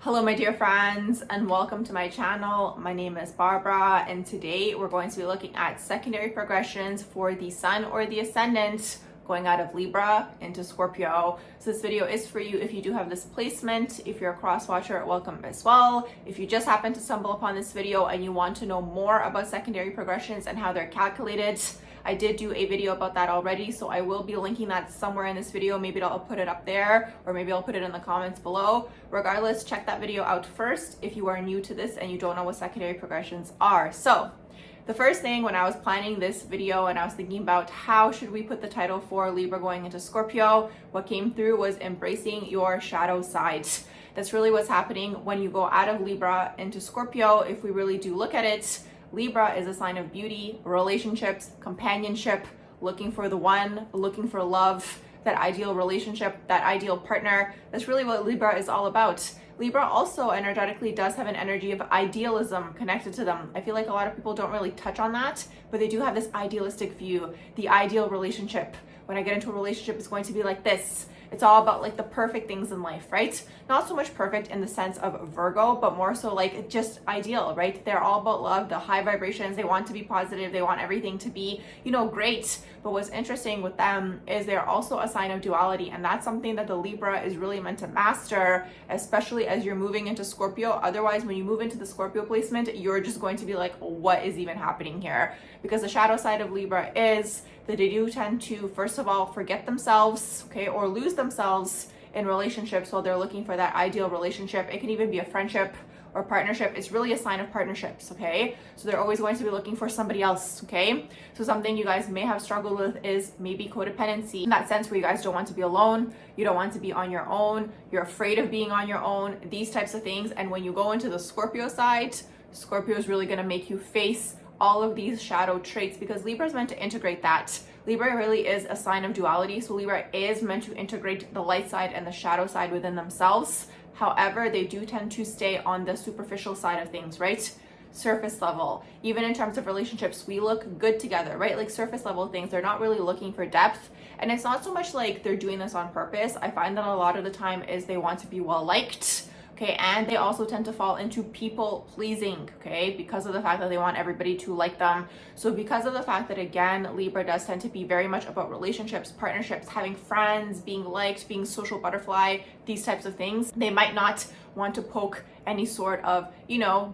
Hello my dear friends, and welcome to my channel. My name is Barbara, and today we're going to be looking at secondary progressions for the Sun or the Ascendant going out of Libra into Scorpio. So this video is for you if you do have this placement. If you're a cross watcher, welcome as well. If you just happen to stumble upon this video and you want to know more about secondary progressions and how they're calculated, I did do a video about that already, so I will be linking that somewhere in this video. Maybe I'll put it up there, or maybe I'll put it in the comments below. Regardless, check that video out first if you are new to this and you don't know what secondary progressions are. So the first thing when I was planning this video and I was thinking about how should we put the title for Libra going into Scorpio, what came through was embracing your shadow side. That's really what's happening when you go out of Libra into Scorpio. If we really do look at it, Libra is a sign of beauty, relationships, companionship, looking for the one, looking for love, that ideal relationship, that ideal partner. That's really what Libra is all about. Libra also energetically does have an energy of idealism connected to them. I feel like a lot of people don't really touch on that, but they do have this idealistic view, the ideal relationship. When I get into a relationship, it's going to be like this. It's all about like the perfect things in life, right? Not so much perfect in the sense of Virgo, but more so like just ideal, right? They're all about love, the high vibrations. They want to be positive. They want everything to be, great. But what's interesting with them is they're also a sign of duality. And that's something that the Libra is really meant to master, especially as you're moving into Scorpio. Otherwise, when you move into the Scorpio placement, you're just going to be like, what is even happening here? Because the shadow side of Libra is that they do tend to, first of all, forget themselves, okay, or lose themselves in relationships while they're looking for that ideal relationship. It can even be a friendship or partnership. It's really a sign of partnerships, okay? So they're always going to be looking for somebody else, okay? So something you guys may have struggled with is maybe codependency, in that sense where you guys don't want to be alone, you don't want to be on your own, you're afraid of being on your own, these types of things. And when you go into the Scorpio side, Scorpio is really going to make you face all of these shadow traits, because Libra is meant to integrate that. Libra really is a sign of duality, so Libra is meant to integrate the light side and the shadow side within themselves. However, they do tend to stay on the superficial side of things, right? Surface level. Even in terms of relationships, we look good together, right? Like surface level things, they're not really looking for depth. And it's not so much like they're doing this on purpose. I find that a lot of the time is they want to be well liked. Okay, and they also tend to fall into people pleasing, okay, because of the fact that they want everybody to like them. So because of the fact that, again, Libra does tend to be very much about relationships, partnerships, having friends, being liked, being social butterfly, these types of things, they might not want to poke any sort of,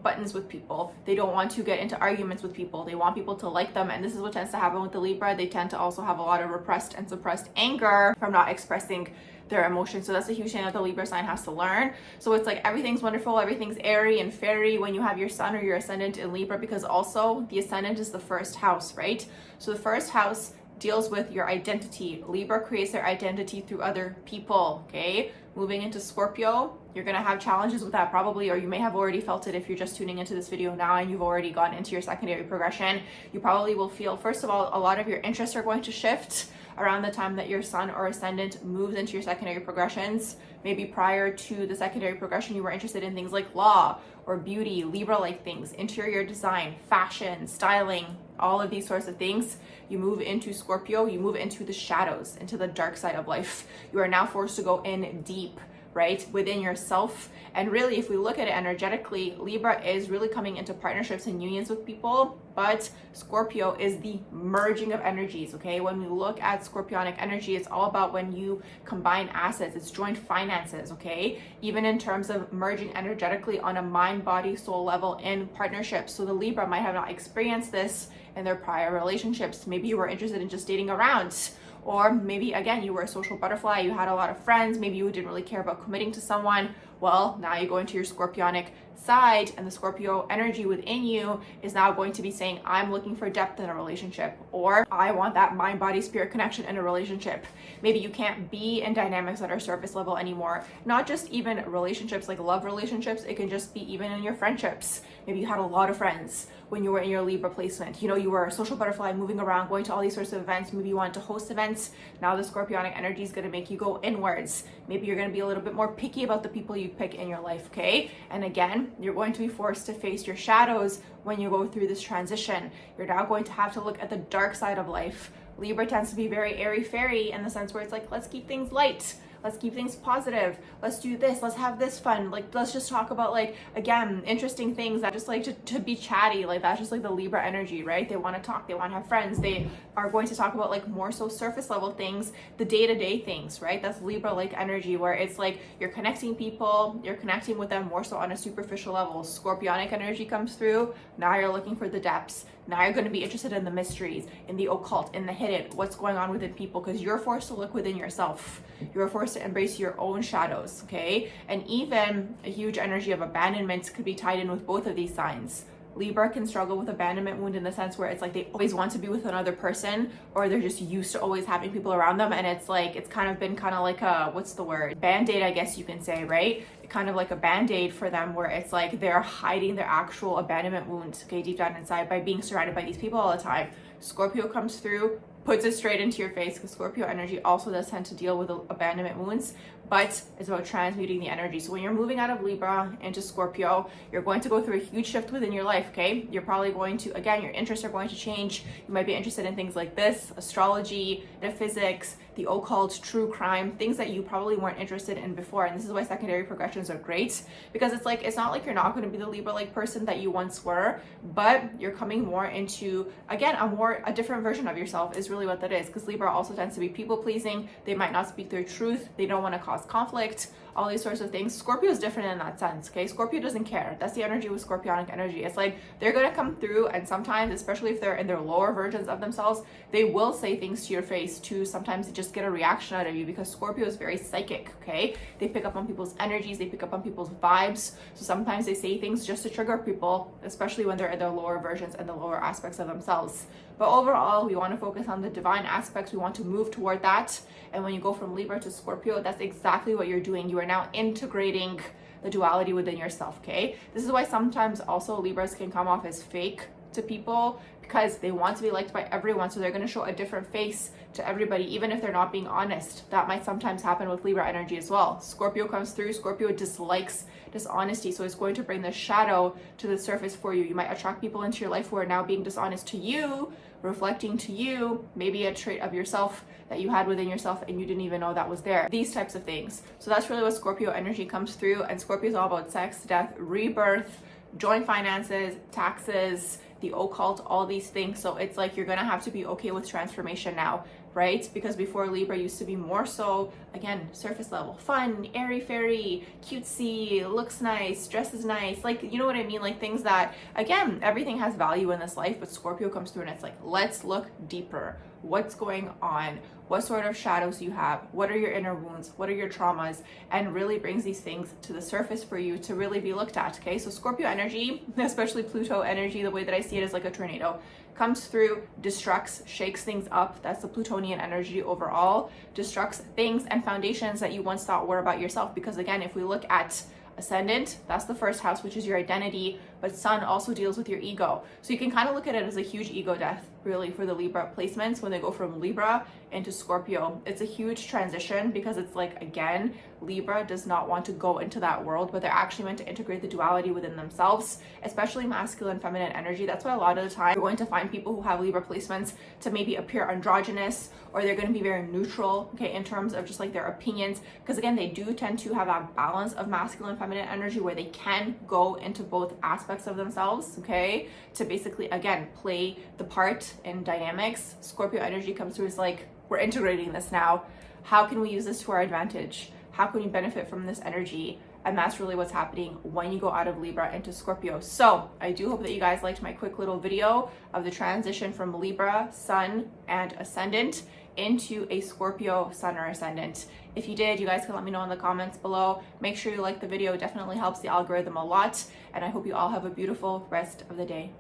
buttons with people. They don't want to get into arguments with people. They want people to like them. And this is what tends to happen with the Libra. They tend to also have a lot of repressed and suppressed anger from not expressing their emotions. So that's a huge thing that the Libra sign has to learn. So it's like everything's wonderful, everything's airy and fairy when you have your Sun or your Ascendant in Libra, because also the Ascendant is the first house, right? So the first house deals with your identity. Libra creates their identity through other people, okay? Moving into Scorpio, you're going to have challenges with that probably, or you may have already felt it if you're just tuning into this video now and you've already gone into your secondary progression. You probably will feel, first of all, a lot of your interests are going to shift around the time that your Sun or Ascendant moves into your secondary progressions. Maybe prior to the secondary progression, you were interested in things like law or beauty, Libra-like things, interior design, fashion, styling, all of these sorts of things. You move into Scorpio, you move into the shadows, into the dark side of life. You are now forced to go in deep, right, within yourself. And really, if we look at it energetically, Libra is really coming into partnerships and unions with people, but Scorpio is the merging of energies, okay? When we look at Scorpionic energy, it's all about when you combine assets, it's joint finances, okay? Even in terms of merging energetically on a mind, body, soul level in partnerships. So the Libra might have not experienced this in their prior relationships. Maybe you were interested in just dating around, or maybe, again, you were a social butterfly, you had a lot of friends, maybe you didn't really care about committing to someone. Well, now you go into your Scorpionic side, and the Scorpio energy within you is now going to be saying, I'm looking for depth in a relationship, or I want that mind, body, spirit connection in a relationship. Maybe you can't be in dynamics that are surface level anymore. Not just even relationships, like love relationships, it can just be even in your friendships. Maybe you had a lot of friends when you were in your Libra placement. You were a social butterfly, moving around, going to all these sorts of events. Maybe you wanted to host events. Now the Scorpionic energy is going to make you go inwards. Maybe you're going to be a little bit more picky about the people you pick in your life, okay? And again, you're going to be forced to face your shadows when you go through this transition. You're now going to have to look at the dark side of life. Libra tends to be very airy-fairy in the sense where it's like, let's keep things light. let's keep things positive, let's do this, let's have this fun, like let's just talk about like, again, interesting things that just like to be chatty. Like that's just like the Libra energy, right? They want to talk, they want to have friends, they are going to talk about like more so surface level things, the day-to-day things, right? That's Libra like energy, where it's like you're connecting people, you're connecting with them more so on a superficial level. Scorpionic energy comes through. Now you're looking for the depths. Now you're going to be interested in the mysteries, in the occult, in the hidden, what's going on within people, because you're forced to look within yourself. You're forced to embrace your own shadows, okay? And even a huge energy of abandonment could be tied in with both of these signs. Libra can struggle with abandonment wound in the sense where it's like they always want to be with another person, or they're just used to always having people around them, and it's like it's kind of been kind of like a, what's the word, band-aid, I guess you can say, right? Kind of like a band-aid for them, where it's like they're hiding their actual abandonment wounds, okay, deep down inside, by being surrounded by these people all the time. Scorpio comes through, puts it straight into your face, because Scorpio energy also does tend to deal with abandonment wounds, but it's about transmuting the energy. So when you're moving out of Libra into Scorpio, you're going to go through a huge shift within your life, okay? You're probably going to, again, your interests are going to change. You might be interested in things like this, astrology, metaphysics, the occult, true crime, things that you probably weren't interested in before. And this is why secondary progressions are great, because it's like, it's not like you're not going to be the Libra-like person that you once were, but you're coming more into, again, a different version of yourself is really what that is, because Libra also tends to be people-pleasing. They might not speak their truth. They don't want to cause conflict, all these sorts of things. Scorpio is different in that sense, okay? Scorpio doesn't care. That's the energy with Scorpionic energy. It's like they're going to come through, and sometimes, especially if they're in their lower versions of themselves, they will say things to your face to sometimes just get a reaction out of you, because Scorpio is very psychic, okay? They pick up on people's energies, they pick up on people's vibes. So sometimes they say things just to trigger people, especially when they're in their lower versions and the lower aspects of themselves. But overall, we want to focus on the divine aspects. We want to move toward that. And when you go from Libra to Scorpio, that's exactly what you're doing. You are now integrating the duality within yourself, okay? This is why sometimes also Libras can come off as fake to people, because they want to be liked by everyone. So they're going to show a different face to everybody, even if they're not being honest. That might sometimes happen with Libra energy as well. Scorpio comes through. Scorpio dislikes dishonesty. So it's going to bring the shadow to the surface for you. You might attract people into your life who are now being dishonest to you, reflecting to you, maybe a trait of yourself that you had within yourself and you didn't even know that was there. These types of things. So that's really what Scorpio energy comes through. And Scorpio is all about sex, death, rebirth, joint finances, taxes, the occult, all these things. So it's like you're gonna have to be okay with transformation now, right? Because before, Libra used to be more so, again, surface level, fun, airy-fairy, cutesy, looks nice, dresses nice, like, you know what I mean? Like things that, again, everything has value in this life, but Scorpio comes through and it's like, let's look deeper. What's going on? What sort of shadows you have? What are your inner wounds? What are your traumas? And really brings these things to the surface for you to really be looked at, okay? So Scorpio energy, especially Pluto energy, the way that I see it is like a tornado. Comes through, destructs, shakes things up. That's the Plutonian energy overall. Destructs things and foundations that you once thought were about yourself. Because again, if we look at Ascendant, that's the first house, which is your identity, but Sun also deals with your ego. So you can kind of look at it as a huge ego death, really, for the Libra placements when they go from Libra into Scorpio. It's a huge transition because it's like, again, Libra does not want to go into that world, but they're actually meant to integrate the duality within themselves, especially masculine, feminine energy. That's why a lot of the time you're going to find people who have Libra placements to maybe appear androgynous, or they're going to be very neutral, okay, in terms of just like their opinions. Because again, they do tend to have that balance of masculine, feminine energy where they can go into both aspects of themselves, okay, to basically, again, play the part in dynamics. Scorpio energy comes through as like, we're integrating this now. How can we use this to our advantage? How can we benefit from this energy? And that's really what's happening when you go out of Libra into Scorpio. So I do hope that you guys liked my quick little video of the transition from Libra, Sun, and Ascendant into a Scorpio Sun or Ascendant. If you did, you guys can let me know in the comments below. Make sure you like the video. It definitely helps the algorithm a lot. And I hope you all have a beautiful rest of the day.